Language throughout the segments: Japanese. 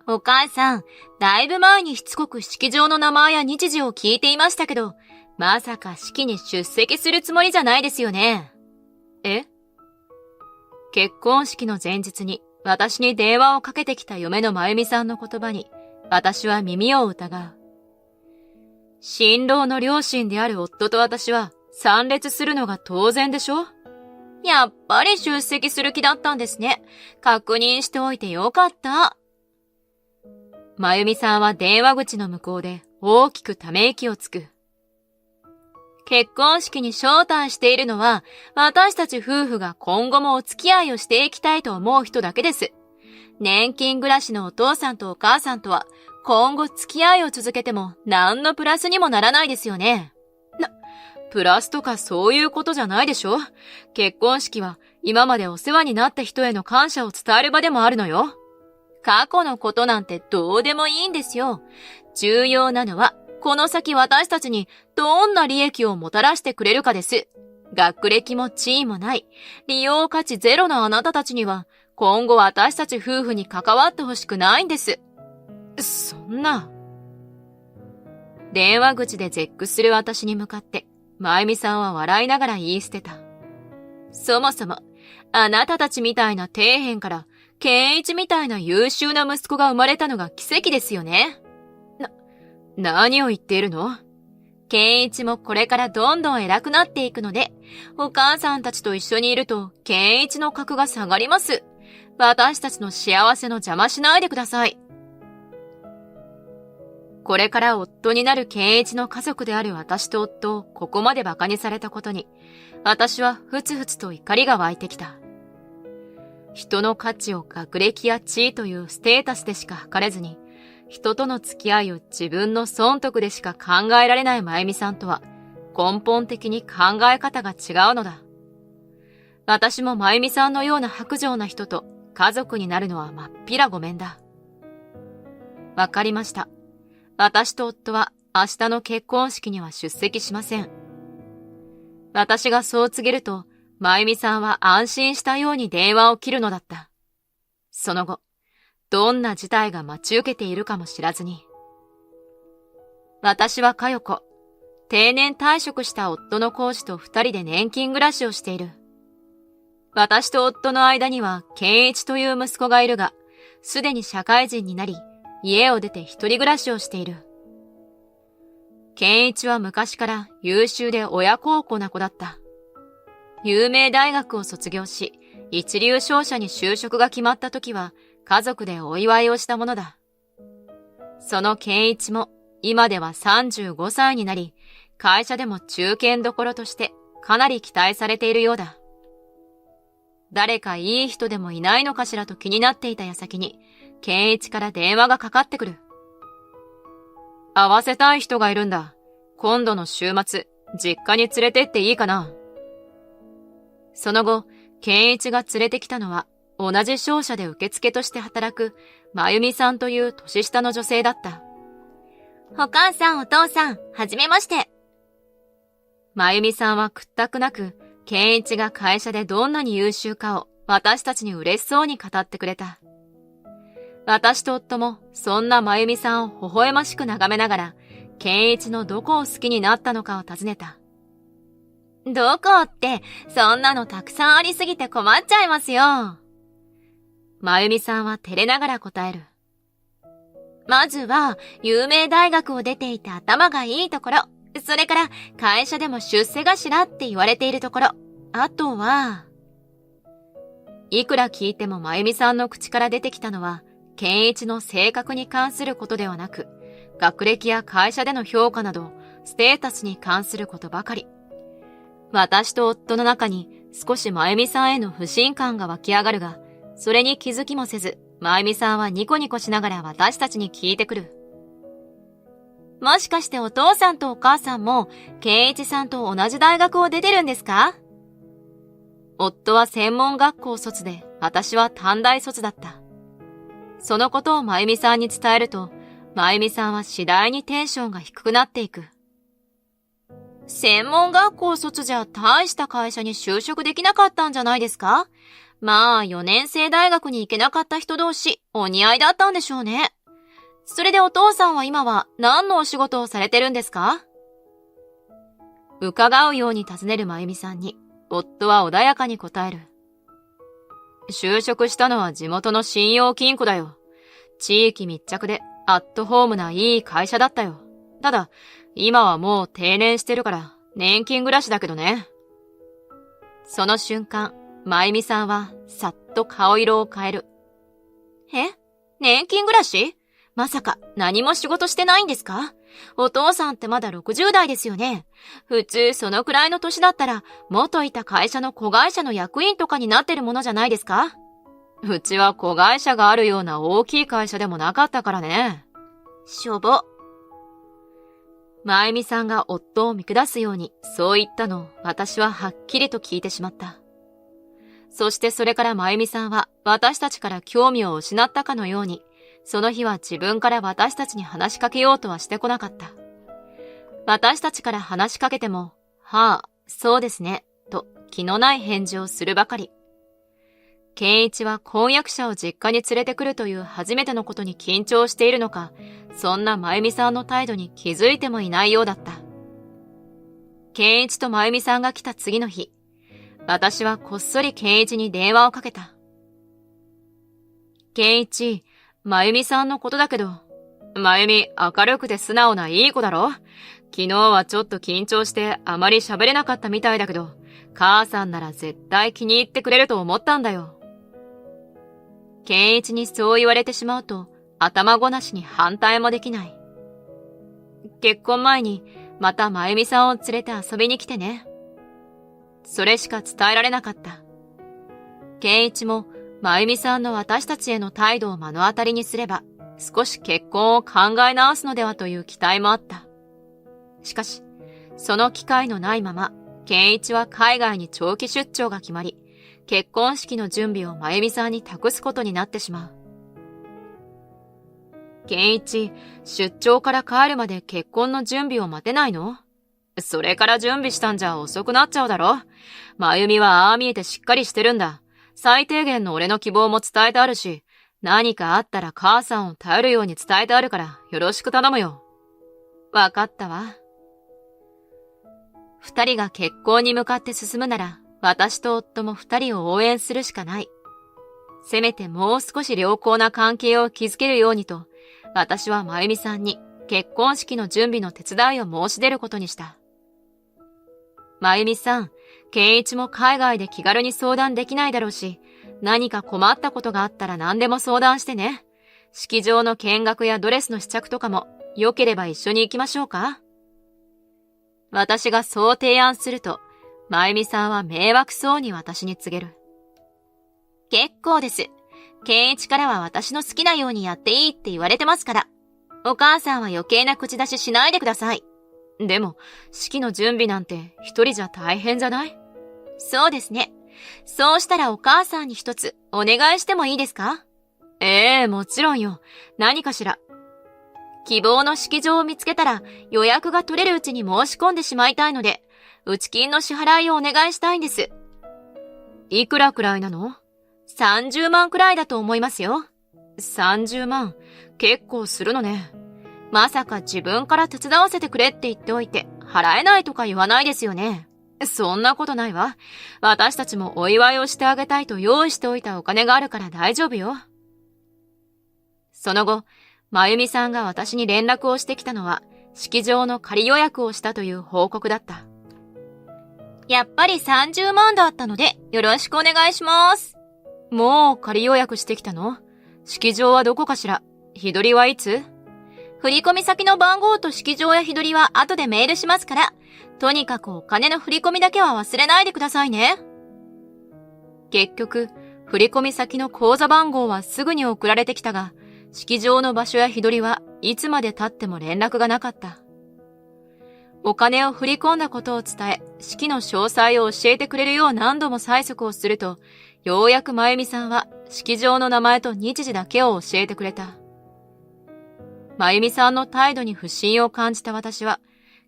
お母さん、だいぶ前にしつこく式場の名前や日時を聞いていましたけど、まさか式に出席するつもりじゃないですよね。え？結婚式の前日に私に電話をかけてきた嫁のまゆみさんの言葉に、私は耳を疑う。新郎の両親である夫と私は参列するのが当然でしょ？やっぱり出席する気だったんですね。確認しておいてよかった。まゆみさんは電話口の向こうで大きくため息をつく。結婚式に招待しているのは私たち夫婦が今後もお付き合いをしていきたいと思う人だけです。年金暮らしのお父さんとお母さんとは今後付き合いを続けても何のプラスにもならないですよね。プラスとかそういうことじゃないでしょ？結婚式は今までお世話になった人への感謝を伝える場でもあるのよ。過去のことなんてどうでもいいんですよ。重要なのはこの先私たちにどんな利益をもたらしてくれるかです。学歴も地位もない、利用価値ゼロのあなたたちには今後私たち夫婦に関わってほしくないんです。そんな。電話口で絶句する私に向かってまゆみさんは笑いながら言い捨てた。そもそも、あなたたちみたいな底辺から、健一みたいな優秀な息子が生まれたのが奇跡ですよね。何を言っているの？健一もこれからどんどん偉くなっていくので、お母さんたちと一緒にいると、健一の格が下がります。私たちの幸せの邪魔しないでください。これから夫になる健一の家族である私と夫をここまで馬鹿にされたことに、私はふつふつと怒りが湧いてきた。人の価値を学歴や地位というステータスでしか測れずに、人との付き合いを自分の損得でしか考えられないまゆみさんとは根本的に考え方が違うのだ。私もまゆみさんのような薄情な人と家族になるのはまっぴらごめんだ。わかりました。私と夫は明日の結婚式には出席しません。私がそう告げると、まゆみさんは安心したように電話を切るのだった。その後、どんな事態が待ち受けているかも知らずに。私は佳代子、定年退職した夫の講師と二人で年金暮らしをしている。私と夫の間には健一という息子がいるが、すでに社会人になり、家を出て一人暮らしをしている。健一は昔から優秀で親孝行な子だった。有名大学を卒業し、一流商社に就職が決まった時は、家族でお祝いをしたものだ。その健一も、今では35歳になり、会社でも中堅どころとして、かなり期待されているようだ。誰かいい人でもいないのかしらと気になっていた矢先に、健一から電話がかかってくる。会わせたい人がいるんだ。今度の週末、実家に連れてっていいかな。その後、健一が連れてきたのは、同じ商社で受付として働く、まゆみさんという年下の女性だった。お母さんお父さん、はじめまして。まゆみさんは屈託なく、健一が会社でどんなに優秀かを私たちに嬉しそうに語ってくれた。私と夫もそんなまゆみさんを微笑ましく眺めながら、健一のどこを好きになったのかを尋ねた。どこって、そんなのたくさんありすぎて困っちゃいますよ。まゆみさんは照れながら答える。まずは、有名大学を出ていて頭がいいところ、それから会社でも出世頭って言われているところ、あとは、いくら聞いてもまゆみさんの口から出てきたのは、健一の性格に関することではなく、学歴や会社での評価など、ステータスに関することばかり。私と夫の中に少しまゆみさんへの不信感が湧き上がるが、それに気づきもせず、まゆみさんはニコニコしながら私たちに聞いてくる。もしかしてお父さんとお母さんも、健一さんと同じ大学を出てるんですか？夫は専門学校卒で、私は短大卒だった。そのことをまゆみさんに伝えると、まゆみさんは次第にテンションが低くなっていく。専門学校卒じゃ大した会社に就職できなかったんじゃないですか？まあ、4年生大学に行けなかった人同士、お似合いだったんでしょうね。それでお父さんは今は何のお仕事をされてるんですか？伺うように尋ねるまゆみさんに、夫は穏やかに答える。就職したのは地元の信用金庫だよ。地域密着でアットホームないい会社だったよ。ただ、今はもう定年してるから年金暮らしだけどね。その瞬間、まゆみさんはさっと顔色を変える。え？年金暮らし？まさか何も仕事してないんですか？お父さんってまだ60代ですよね。普通そのくらいの年だったら元いた会社の子会社の役員とかになってるものじゃないですか？うちは子会社があるような大きい会社でもなかったからね。しょぼ。まゆみさんが夫を見下すようにそう言ったのを私ははっきりと聞いてしまった。そしてそれからまゆみさんは私たちから興味を失ったかのように、その日は自分から私たちに話しかけようとはしてこなかった。私たちから話しかけても、はあ、そうですね、と気のない返事をするばかり。健一は婚約者を実家に連れてくるという初めてのことに緊張しているのか、そんなまゆみさんの態度に気づいてもいないようだった。健一とまゆみさんが来た次の日、私はこっそり健一に電話をかけた。健一、まゆみさんのことだけど、まゆみ明るくて素直ないい子だろ？昨日はちょっと緊張してあまり喋れなかったみたいだけど、母さんなら絶対気に入ってくれると思ったんだよ。健一にそう言われてしまうと、頭ごなしに反対もできない。結婚前にまたまゆみさんを連れて遊びに来てね。それしか伝えられなかった。健一もまゆみさんの私たちへの態度を目の当たりにすれば、少し結婚を考え直すのではという期待もあった。しかし、その機会のないまま、健一は海外に長期出張が決まり、結婚式の準備をまゆみさんに託すことになってしまう。健一、出張から帰るまで結婚の準備を待てないの？それから準備したんじゃ遅くなっちゃうだろ？まゆみはああ見えてしっかりしてるんだ。最低限の俺の希望も伝えてあるし、何かあったら母さんを頼るように伝えてあるからよろしく頼むよ。わかったわ。二人が結婚に向かって進むなら、私と夫も二人を応援するしかない。せめてもう少し良好な関係を築けるようにと、私はまゆみさんに結婚式の準備の手伝いを申し出ることにした。まゆみさん、健一も海外で気軽に相談できないだろうし、何か困ったことがあったら何でも相談してね。式場の見学やドレスの試着とかも、良ければ一緒に行きましょうか？私がそう提案すると、まゆみさんは迷惑そうに私に告げる。結構です。健一からは私の好きなようにやっていいって言われてますから。お母さんは余計な口出ししないでください。でも、式の準備なんて一人じゃ大変じゃない？そうですね。そうしたらお母さんに一つお願いしてもいいですか？もちろんよ。何かしら。希望の式場を見つけたら予約が取れるうちに申し込んでしまいたいので、内金の支払いをお願いしたいんです。いくらくらいなの？30万くらいだと思いますよ。30万。結構するのね。まさか自分から手伝わせてくれって言っておいて、払えないとか言わないですよね。そんなことないわ。私たちもお祝いをしてあげたいと用意しておいたお金があるから大丈夫よ。その後、まゆみさんが私に連絡をしてきたのは、式場の仮予約をしたという報告だった。やっぱり30万だったので、よろしくお願いします。もう仮予約してきたの？式場はどこかしら？日取りはいつ？振込先の番号と式場や日取りは後でメールしますから、とにかくお金の振り込みだけは忘れないでくださいね。結局、振込先の口座番号はすぐに送られてきたが、式場の場所や日取りはいつまで経っても連絡がなかった。お金を振り込んだことを伝え、式の詳細を教えてくれるよう何度も催促をすると、ようやくまゆみさんは式場の名前と日時だけを教えてくれた。まゆみさんの態度に不審を感じた私は、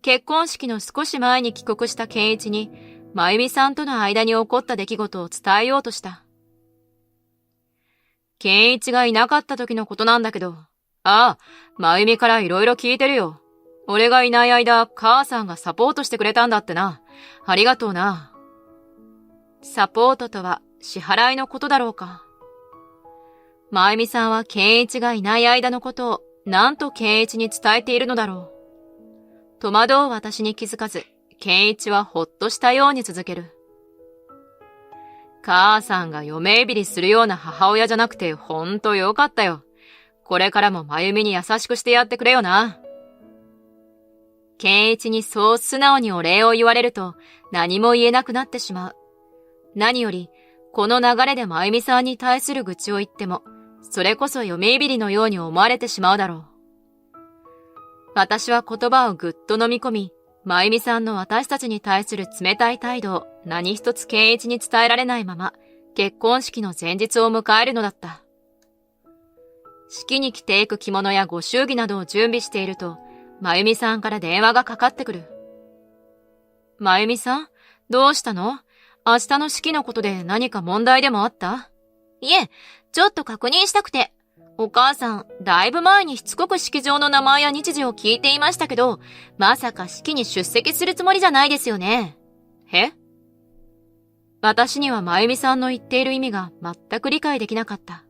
結婚式の少し前に帰国した健一に、まゆみさんとの間に起こった出来事を伝えようとした。健一がいなかった時のことなんだけど。ああ、まゆみからいろいろ聞いてるよ。俺がいない間、母さんがサポートしてくれたんだってな。ありがとうな。サポートとは支払いのことだろうか。まゆみさんは健一がいない間のことをなんと健一に伝えているのだろう。戸惑う私に気づかず、健一はほっとしたように続ける。母さんが嫁いびりするような母親じゃなくてほんとよかったよ。これからもまゆみに優しくしてやってくれよな。健一にそう素直にお礼を言われると何も言えなくなってしまう。何より、この流れでまゆみさんに対する愚痴を言っても、それこそ嫁いびりのように思われてしまうだろう。私は言葉をぐっと飲み込み、まゆみさんの私たちに対する冷たい態度を何一つ健一に伝えられないまま、結婚式の前日を迎えるのだった。式に着ていく着物やご祝儀などを準備していると、まゆみさんから電話がかかってくる。まゆみさん、どうしたの？明日の式のことで何か問題でもあった？いえ、ちょっと確認したくて。お母さん、だいぶ前にしつこく式場の名前や日時を聞いていましたけど、まさか式に出席するつもりじゃないですよね。え？私にはまゆみさんの言っている意味が全く理解できなかった。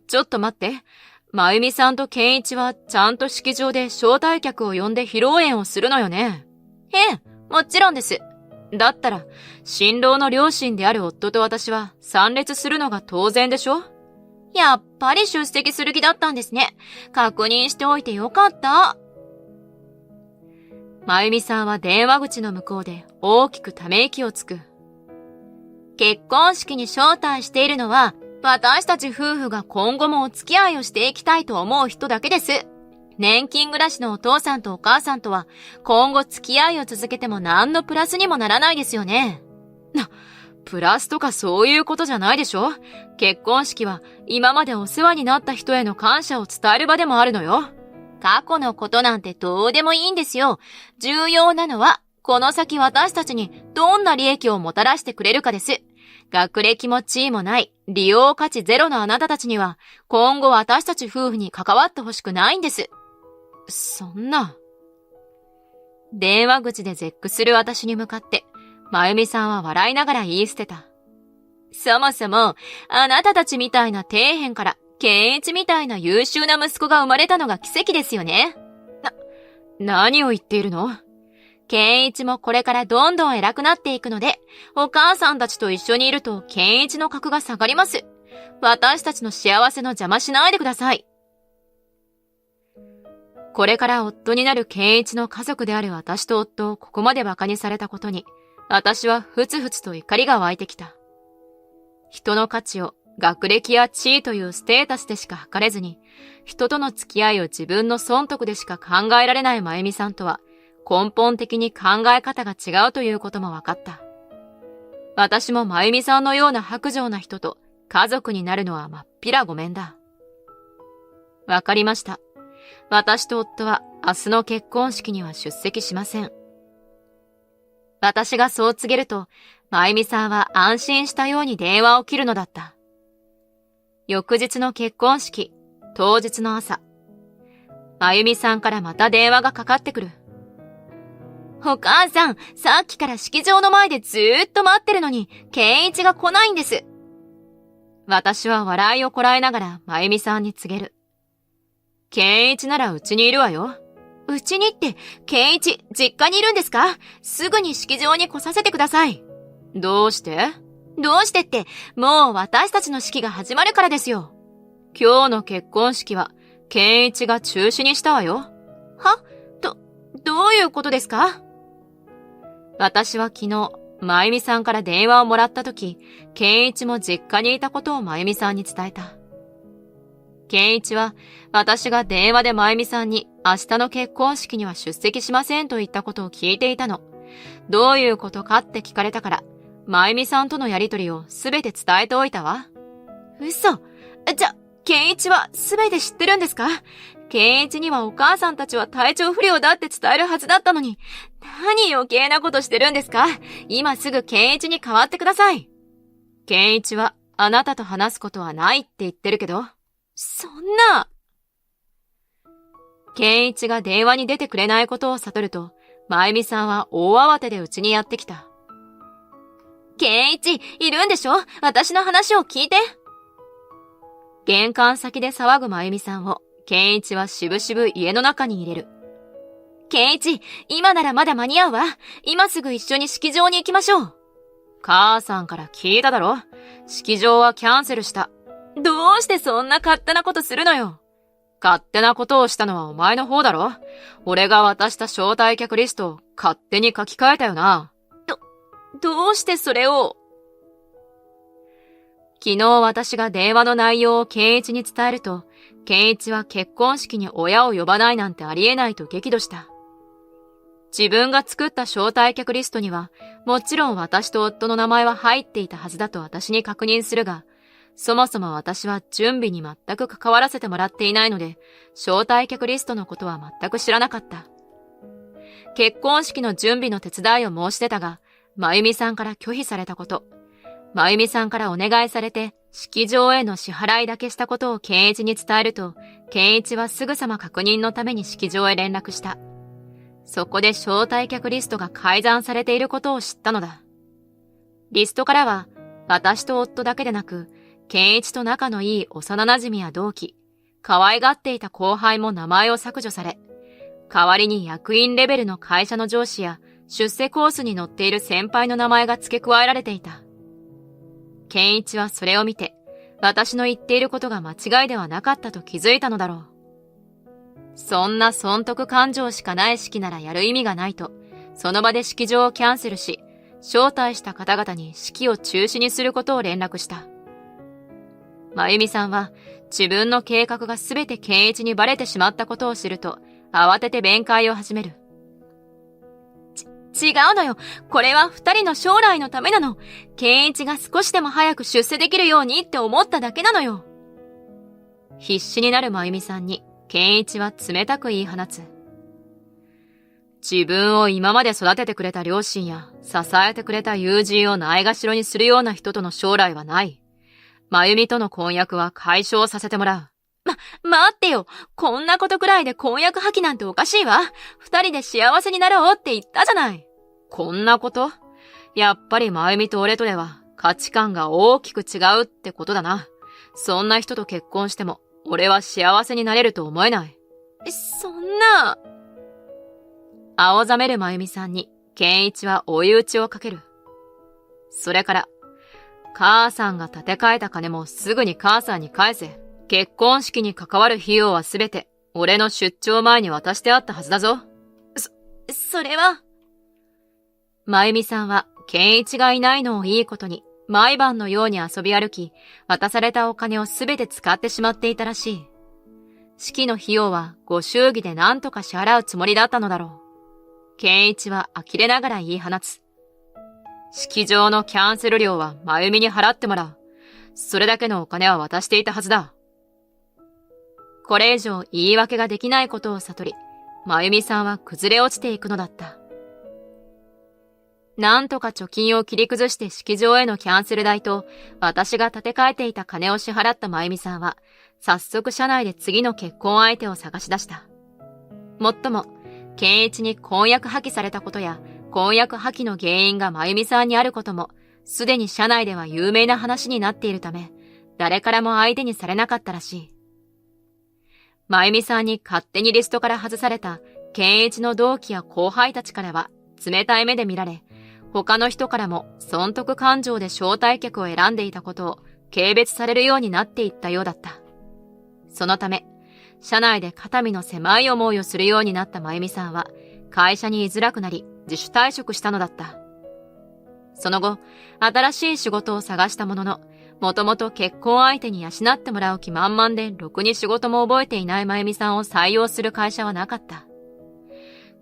ちょっと待って。まゆみさんと健一はちゃんと式場で招待客を呼んで披露宴をするのよね。ええ、もちろんです。だったら、新郎の両親である夫と私は参列するのが当然でしょ？やっぱり出席する気だったんですね。確認しておいてよかった。まゆみさんは電話口の向こうで大きくため息をつく。結婚式に招待しているのは、私たち夫婦が今後もお付き合いをしていきたいと思う人だけです。年金暮らしのお父さんとお母さんとは、今後付き合いを続けても何のプラスにもならないですよね。プラスとかそういうことじゃないでしょ？結婚式は今までお世話になった人への感謝を伝える場でもあるのよ。過去のことなんてどうでもいいんですよ。重要なのは、この先私たちにどんな利益をもたらしてくれるかです。学歴も地位もない、利用価値ゼロのあなたたちには、今後私たち夫婦に関わってほしくないんです。そんな。電話口で絶句する私に向かって、まゆみさんは笑いながら言い捨てた。そもそも、あなたたちみたいな底辺から、健一みたいな優秀な息子が生まれたのが奇跡ですよね。何を言っているの？健一もこれからどんどん偉くなっていくので、お母さんたちと一緒にいると健一の格が下がります。私たちの幸せの邪魔しないでください。これから夫になる健一の家族である私と夫をここまで馬鹿にされたことに、私はふつふつと怒りが湧いてきた。人の価値を学歴や地位というステータスでしか測れずに、人との付き合いを自分の損得でしか考えられないまゆみさんとは、根本的に考え方が違うということも分かった。私もまゆみさんのような薄情な人と家族になるのはまっぴらごめんだ。わかりました。私と夫は明日の結婚式には出席しません。私がそう告げると、まゆみさんは安心したように電話を切るのだった。翌日の結婚式、当日の朝、まゆみさんからまた電話がかかってくる。お母さん、さっきから式場の前でずーっと待ってるのに、健一が来ないんです。私は笑いをこらえながらまゆみさんに告げる。健一ならうちにいるわよ。うちにって、健一、実家にいるんですか？すぐに式場に来させてください。どうして？どうしてって、もう私たちの式が始まるからですよ。今日の結婚式は、健一が中止にしたわよ。は？どういうことですか？私は昨日、まゆみさんから電話をもらったとき、健一も実家にいたことをまゆみさんに伝えた。健一は、私が電話でまゆみさんに明日の結婚式には出席しませんと言ったことを聞いていたの。どういうことかって聞かれたから、まゆみさんとのやりとりをすべて伝えておいたわ。嘘。じゃ、健一はすべて知ってるんですか？健一にはお母さんたちは体調不良だって伝えるはずだったのに、何余計なことしてるんですか？今すぐ健一に代わってください。健一はあなたと話すことはないって言ってるけど。そんな。健一が電話に出てくれないことを悟ると、まゆみさんは大慌てで家にやってきた。健一、いるんでしょ？私の話を聞いて。玄関先で騒ぐまゆみさんを、健一はしぶしぶ家の中に入れる。健一、今ならまだ間に合うわ。今すぐ一緒に式場に行きましょう。母さんから聞いただろ？式場はキャンセルした。どうしてそんな勝手なことするのよ。勝手なことをしたのはお前の方だろ？俺が渡した招待客リストを勝手に書き換えたよな。どうしてそれを？昨日私が電話の内容を健一に伝えると、健一は結婚式に親を呼ばないなんてありえないと激怒した。自分が作った招待客リストには、もちろん私と夫の名前は入っていたはずだと私に確認するが、そもそも私は準備に全く関わらせてもらっていないので、招待客リストのことは全く知らなかった。結婚式の準備の手伝いを申し出たが、まゆみさんから拒否されたこと、まゆみさんからお願いされて、式場への支払いだけしたことを健一に伝えると、健一はすぐさま確認のために式場へ連絡した。そこで招待客リストが改ざんされていることを知ったのだ。リストからは、私と夫だけでなく、健一と仲のいい幼馴染や同期、可愛がっていた後輩も名前を削除され、代わりに役員レベルの会社の上司や出世コースに載っている先輩の名前が付け加えられていた。健一はそれを見て、私の言っていることが間違いではなかったと気づいたのだろう。そんな損得感情しかない式ならやる意味がないと、その場で式場をキャンセルし、招待した方々に式を中止にすることを連絡した。まゆみさんは自分の計画がすべて健一にバレてしまったことを知ると、慌てて弁解を始める。違うのよ。これは二人の将来のためなの。健一が少しでも早く出世できるようにって思っただけなのよ。必死になるまゆみさんに、健一は冷たく言い放つ。自分を今まで育ててくれた両親や支えてくれた友人をないがしろにするような人との将来はない。まゆみとの婚約は解消させてもらう。待ってよ。こんなことくらいで婚約破棄なんておかしいわ。二人で幸せになろうって言ったじゃない。こんなこと？やっぱりまゆみと俺とでは価値観が大きく違うってことだな。そんな人と結婚しても俺は幸せになれると思えない。そんな。青ざめるまゆみさんに健一は追い打ちをかける。それから、母さんが立て替えた金もすぐに母さんに返せ。結婚式に関わる費用はすべて俺の出張前に渡してあったはずだぞ。それは。まゆみさんは健一がいないのをいいことに毎晩のように遊び歩き、渡されたお金をすべて使ってしまっていたらしい。式の費用はご祝儀で何とか支払うつもりだったのだろう。健一は呆れながら言い放つ。式場のキャンセル料はまゆみに払ってもらう。それだけのお金は渡していたはずだ。これ以上言い訳ができないことを悟り、まゆみさんは崩れ落ちていくのだった。なんとか貯金を切り崩して式場へのキャンセル代と、私が立て替えていた金を支払ったまゆみさんは、早速社内で次の結婚相手を探し出した。もっとも、健一に婚約破棄されたことや、婚約破棄の原因がまゆみさんにあることも、すでに社内では有名な話になっているため、誰からも相手にされなかったらしい。まゆみさんに勝手にリストから外された健一の同期や後輩たちからは冷たい目で見られ、他の人からも損得感情で招待客を選んでいたことを軽蔑されるようになっていったようだった。そのため、社内で肩身の狭い思いをするようになったまゆみさんは会社に居づらくなり自主退職したのだった。その後、新しい仕事を探したものの、もともと結婚相手に養ってもらう気満々でろくに仕事も覚えていないまゆみさんを採用する会社はなかった。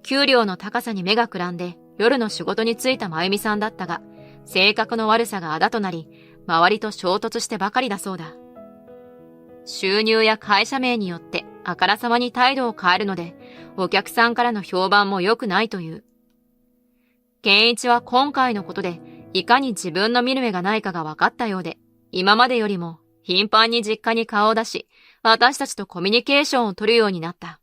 給料の高さに目がくらんで夜の仕事に就いたまゆみさんだったが、性格の悪さがあだとなり、周りと衝突してばかりだそうだ。収入や会社名によってあからさまに態度を変えるので、お客さんからの評判も良くないという。健一は今回のことで、いかに自分の見る目がないかが分かったようで、今までよりも頻繁に実家に顔を出し、私たちとコミュニケーションを取るようになった。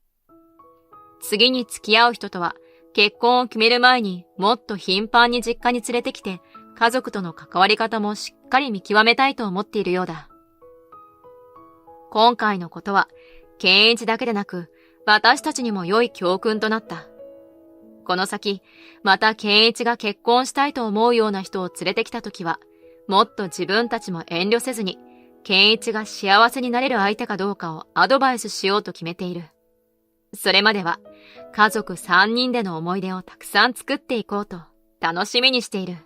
次に付き合う人とは、結婚を決める前にもっと頻繁に実家に連れてきて、家族との関わり方もしっかり見極めたいと思っているようだ。今回のことは、健一だけでなく、私たちにも良い教訓となった。この先、また健一が結婚したいと思うような人を連れてきたときは、もっと自分たちも遠慮せずに、健一が幸せになれる相手かどうかをアドバイスしようと決めている。それまでは、家族3人での思い出をたくさん作っていこうと楽しみにしている。